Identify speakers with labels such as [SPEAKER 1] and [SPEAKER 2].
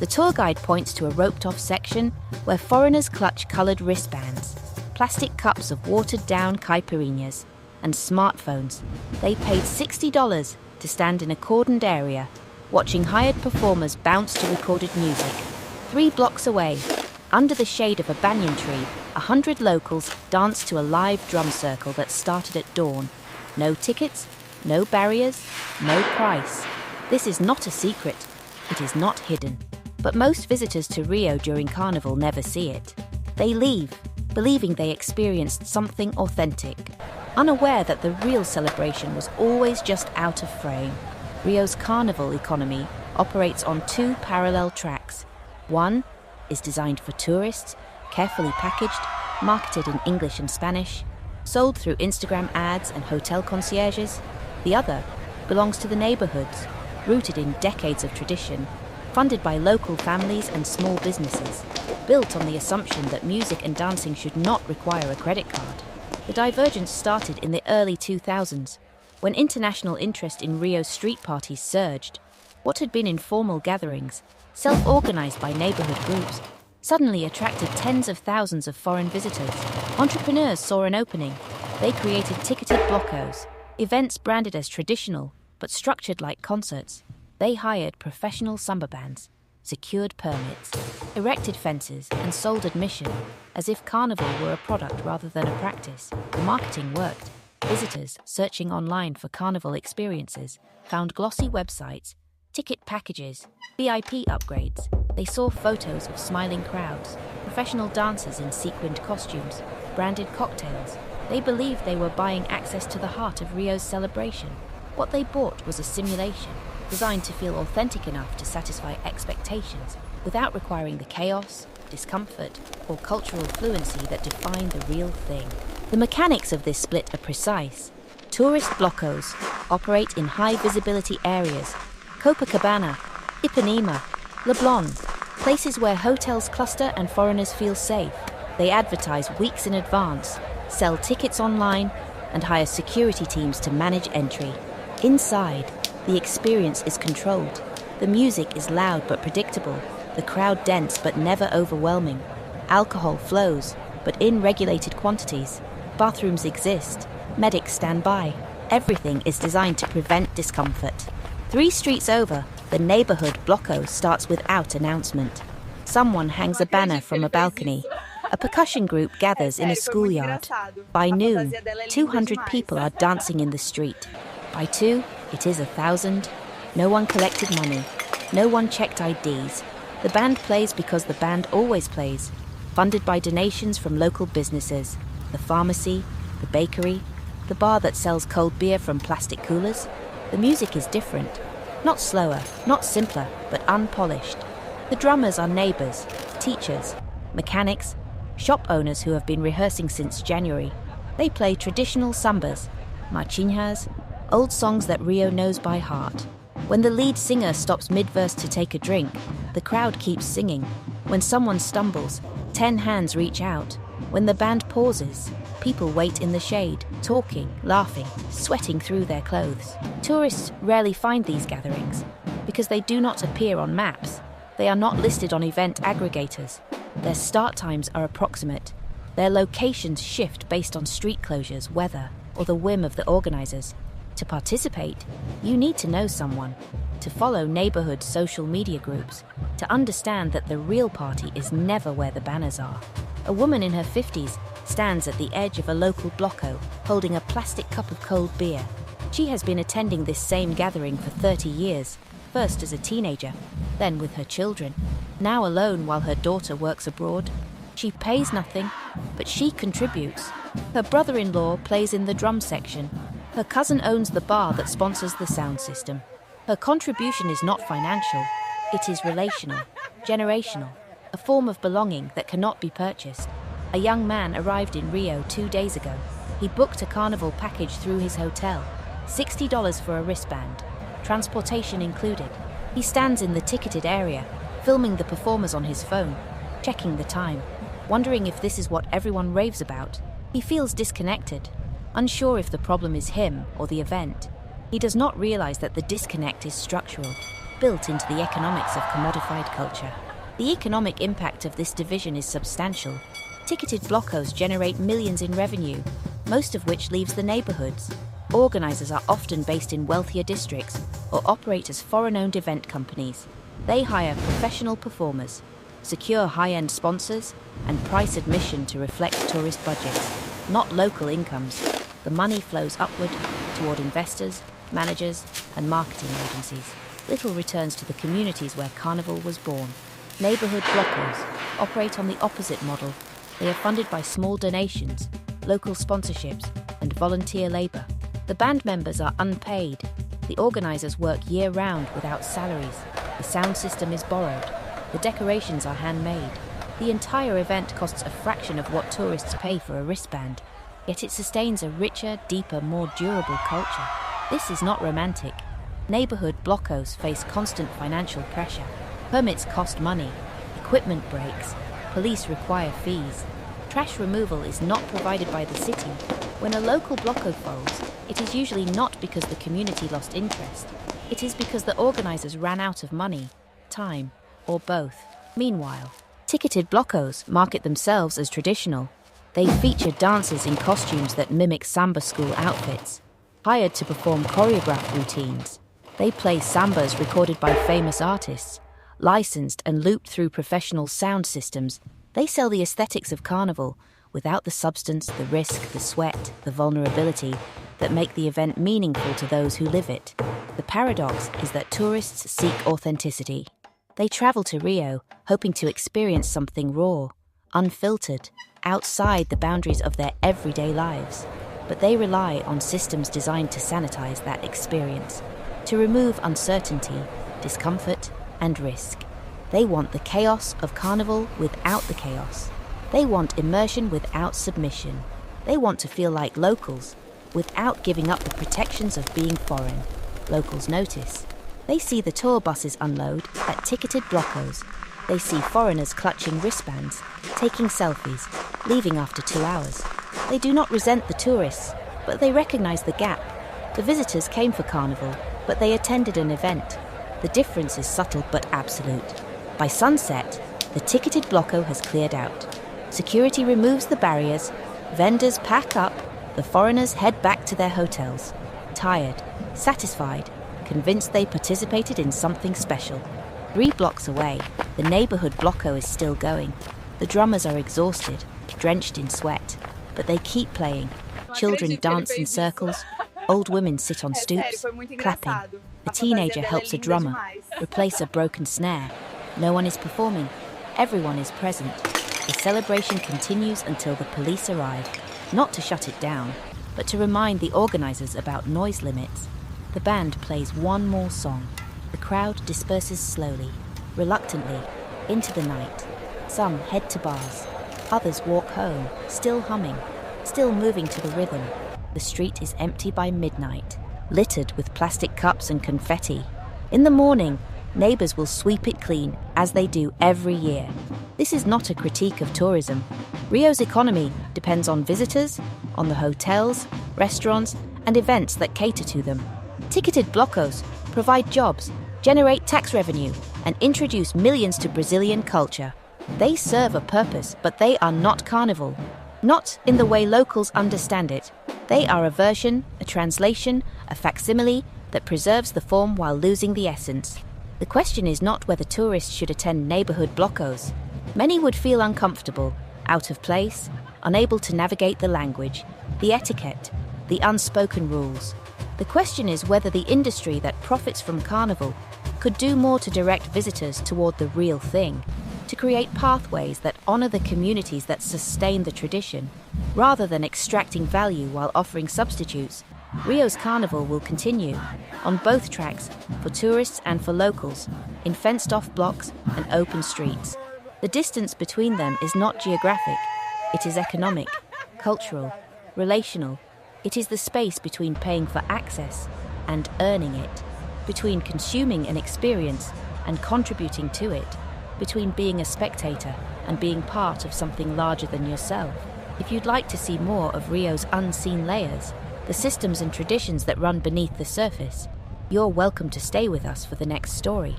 [SPEAKER 1] The tour guide points to a roped-off section where foreigners clutch coloured wristbands, plastic cups of watered-down caipirinhas, and smartphones. They paid $60 to stand in a cordoned area, watching hired performers bounce to recorded music. 3 blocks away, under the shade of a banyan tree, 100 locals danced to a live drum circle that started at dawn. No tickets, no barriers, no price. This is not a secret. It is not hidden. But most visitors to Rio during Carnival never see it. They leave, believing they experienced something authentic, unaware that the real celebration was always just out of frame. Rio's Carnival economy operates on 2 parallel tracks. One is designed for tourists, carefully packaged, marketed in English and Spanish, sold through Instagram ads and hotel concierges. The other belongs to the neighborhoods, rooted in decades of tradition, funded by local families and small businesses, built on the assumption that music and dancing should not require a credit card. The divergence started in the early 2000s, when international interest in Rio's street parties surged. What had been informal gatherings, self-organized by neighborhood groups, suddenly attracted tens of thousands of foreign visitors. Entrepreneurs saw an opening. They created ticketed blocos, events branded as traditional, but structured like concerts. They hired professional samba bands, secured permits, erected fences, and sold admission, as if Carnival were a product rather than a practice. The marketing worked. Visitors searching online for Carnival experiences found glossy websites, ticket packages, VIP upgrades. They saw photos of smiling crowds, professional dancers in sequined costumes, branded cocktails. They believed they were buying access to the heart of Rio's celebration. What they bought was a simulation, designed to feel authentic enough to satisfy expectations, without requiring the chaos, discomfort, or cultural fluency that define the real thing. The mechanics of this split are precise. Tourist blocos operate in high-visibility areas: Copacabana, Ipanema, Leblon, places where hotels cluster and foreigners feel safe. They advertise weeks in advance, sell tickets online, and hire security teams to manage entry. Inside, the experience is controlled. The music is loud but predictable, the crowd dense but never overwhelming. Alcohol flows, but in regulated quantities. Bathrooms exist, medics stand by. Everything is designed to prevent discomfort. 3 streets over, the neighborhood blocko starts without announcement. Someone hangs a banner from a balcony. A percussion group gathers in a schoolyard. By noon, 200 people are dancing in the street. By 2, it is 1,000. No one collected money. No one checked IDs. The band plays because the band always plays, funded by donations from local businesses. The pharmacy, the bakery, the bar that sells cold beer from plastic coolers. The music is different. Not slower, not simpler, but unpolished. The drummers are neighbors, teachers, mechanics, shop owners who have been rehearsing since January. They play traditional sambas, marchinhas, old songs that Rio knows by heart. When the lead singer stops mid-verse to take a drink, the crowd keeps singing. When someone stumbles, 10 hands reach out. When the band pauses, people wait in the shade, talking, laughing, sweating through their clothes. Tourists rarely find these gatherings because they do not appear on maps. They are not listed on event aggregators. Their start times are approximate. Their locations shift based on street closures, weather, or the whim of the organizers. To participate, you need to know someone, to follow neighborhood social media groups, to understand that the real party is never where the banners are. A woman in her 50s stands at the edge of a local blocko, holding a plastic cup of cold beer. She has been attending this same gathering for 30 years, first as a teenager, then with her children, now alone while her daughter works abroad. She pays nothing, but she contributes. Her brother-in-law plays in the drum section. Her cousin owns the bar that sponsors the sound system. Her contribution is not financial, it is relational, generational, a form of belonging that cannot be purchased. A young man arrived in Rio 2 days ago. He booked a Carnival package through his hotel, $60 for a wristband, transportation included. He stands in the ticketed area, filming the performers on his phone, checking the time, wondering if this is what everyone raves about. He feels disconnected, unsure if the problem is him or the event. He does not realize that the disconnect is structural. built into the economics of commodified culture. The economic impact of this division is substantial. Ticketed blocos generate millions in revenue, most of which leaves the neighborhoods. Organizers are often based in wealthier districts or operate as foreign-owned event companies. They hire professional performers, secure high-end sponsors, and price admission to reflect tourist budgets, not local incomes. The money flows upward toward investors, managers, and marketing agencies. Little returns to the communities where Carnival was born. Neighborhood blocos operate on the opposite model. They are funded by small donations, local sponsorships, and volunteer labor. The band members are unpaid. The organizers work year-round without salaries. The sound system is borrowed. The decorations are handmade. The entire event costs a fraction of what tourists pay for a wristband, yet it sustains a richer, deeper, more durable culture. This is not romantic. Neighborhood blocos face constant financial pressure. Permits cost money. Equipment breaks. Police require fees. Trash removal is not provided by the city. When a local bloco folds, it is usually not because the community lost interest. It is because the organizers ran out of money, time, or both. Meanwhile, ticketed blocos market themselves as traditional. They feature dancers in costumes that mimic samba school outfits, hired to perform choreographed routines. They play sambas recorded by famous artists, licensed and looped through professional sound systems. They sell the aesthetics of Carnival without the substance, the risk, the sweat, the vulnerability that make the event meaningful to those who live it. The paradox is that tourists seek authenticity. They travel to Rio hoping to experience something raw, unfiltered, outside the boundaries of their everyday lives. But they rely on systems designed to sanitize that experience, to remove uncertainty, discomfort, and risk. They want the chaos of Carnival without the chaos. They want immersion without submission. They want to feel like locals without giving up the protections of being foreign. Locals notice. They see the tour buses unload at ticketed blocos. They see foreigners clutching wristbands, taking selfies, leaving after 2 hours. They do not resent the tourists, but they recognize the gap. The visitors came for Carnival, but they attended an event. The difference is subtle but absolute. By sunset, the ticketed bloco has cleared out. Security removes the barriers, vendors pack up, the foreigners head back to their hotels. Tired, satisfied, convinced they participated in something special. 3 blocks away, the neighborhood bloco is still going. The drummers are exhausted, drenched in sweat, but they keep playing. Children dance in circles, old women sit on stoops, clapping. A teenager helps a drummer replace a broken snare. No one is performing, everyone is present. The celebration continues until the police arrive, not to shut it down, but to remind the organizers about noise limits. The band plays one more song. The crowd disperses slowly, reluctantly, into the night. Some head to bars, others walk home, still humming, still moving to the rhythm. The street is empty by midnight, littered with plastic cups and confetti. In the morning, neighbors will sweep it clean, as they do every year. This is not a critique of tourism. Rio's economy depends on visitors, on the hotels, restaurants, and events that cater to them. Ticketed blocos provide jobs, generate tax revenue, and introduce millions to Brazilian culture. They serve a purpose, but they are not Carnival. Not in the way locals understand it. They are a version, a translation, a facsimile that preserves the form while losing the essence. The question is not whether tourists should attend neighborhood blocos. Many would feel uncomfortable, out of place, unable to navigate the language, the etiquette, the unspoken rules. The question is whether the industry that profits from Carnival could do more to direct visitors toward the real thing, to create pathways that honor the communities that sustain the tradition, rather than extracting value while offering substitutes. Rio's Carnival will continue, on both tracks, for tourists and for locals, in fenced-off blocks and open streets. The distance between them is not geographic, it is economic, cultural, relational. It is the space between paying for access and earning it, between consuming an experience and contributing to it, between being a spectator and being part of something larger than yourself. If you'd like to see more of Rio's unseen layers, the systems and traditions that run beneath the surface, You're welcome to stay with us for the next story.